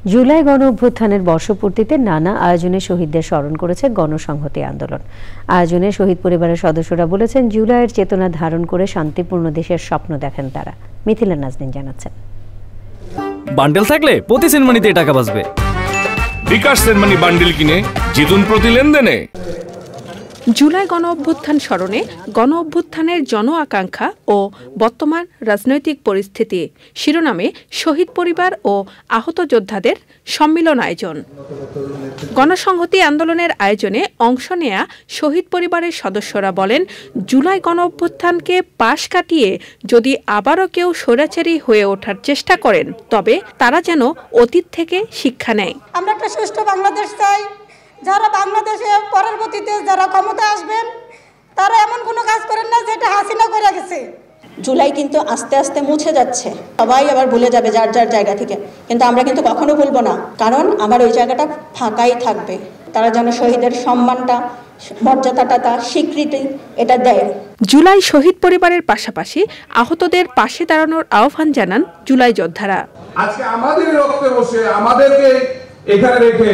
জুলাই গণ অভ্যুত্থানের বর্ষপূর্তিতে নানা আয়োজনে শহীদদের স্মরণ করেছে গণসংহতি আন্দোলন। আয়োজনে শহীদ পরিবারের সদস্যরা বলেছেন, জুলাইয়ের চেতনা ধারণ করে শান্তিপূর্ণ দেশের স্বপ্ন দেখেন তারা। মিথিলা নাজনীন জানাচ্ছেন। বান্ডেল থাকলে প্রতি সেনমানিতে টাকা বাঁচবে। বিকাশ সেনমানি বান্ডেল কিনে জিতুন প্রতি লেনদেনে। জুলাই গণ অভ্যুত্থান স্মরণে গণ অভ্যুত্থানের জন আকাঙ্ক্ষা ও বর্তমান রাজনৈতিক পরিস্থিতি শিরোনামে শহীদ পরিবার ও আহত যোদ্ধাদের সম্মিলন আয়োজন। গণসংহতি আন্দোলনের আয়োজনে অংশ নেয়া শহীদ পরিবারের সদস্যরা বলেন, জুলাই গণ অভ্যুত্থানকে পাশ কাটিয়ে যদি আবারও কেউ স্বৈরাচারী হয়ে ওঠার চেষ্টা করেন, তবে তারা যেন অতীত থেকে শিক্ষা নেয়। আমরা একটা সুষ্ঠু বাংলাদেশ চাই। যারা বাংলাদেশে পরবর্তীতে যারা ক্ষমতা আসবেন, তারা এমন কোনো কাজ করেন না যেটা হাসিনা করে গেছে। জুলাই কিন্তু আস্তে আস্তে মুছে যাচ্ছে, সবাই আবার ভুলে যাবে যার যার জায়গা থেকে, কিন্তু আমরা কিন্তু কখনো ভুলবো না, কারণ আমার ওই জায়গাটা ফাঁকাই থাকবে। তারা যেন শহীদের সম্মানটা, মর্যাদাটা, স্বীকৃতি এটা দেয়। জুলাই শহীদ পরিবারের পাশাপাশি আহতদের পাশে দাঁড়ানোর আহ্বান জানান জুলাই যোদ্ধারা। আজকে আমাদের রক্তে বসে আমাদেরকে এখানে রেখে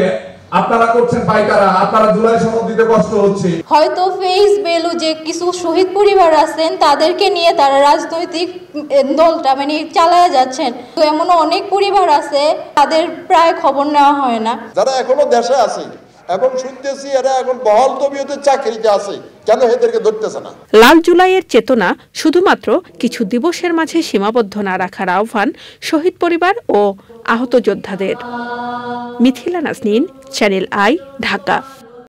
আপনারা করছেন পাইকারা, আপনারা জুলাই সনদ দিতে কষ্ট হচ্ছে। হয়তো ফেস ভ্যালু যে কিছু শহীদ পরিবার আছেন, তাদেরকে নিয়ে তারা রাজনৈতিক দলটা চালায় যাচ্ছেন। তো এমনও অনেক পরিবার আছে তাদের প্রায় খবর নেওয়া হয় না। যারা এখনো দেশে আছে এবং শুনতেছি এরা এখন বহাল তবিয়তে চাকরিতে আছে, কেন এদেরকে ধরতেছে না? লাল জুলাইয়ের চেতনা শুধুমাত্র কিছু দিবসের মাঝে সীমাবদ্ধ না রাখার আহ্বান শহীদ পরিবার ও আহত যোদ্ধাদের। Mithila Naznin, Channel I, Dhaka.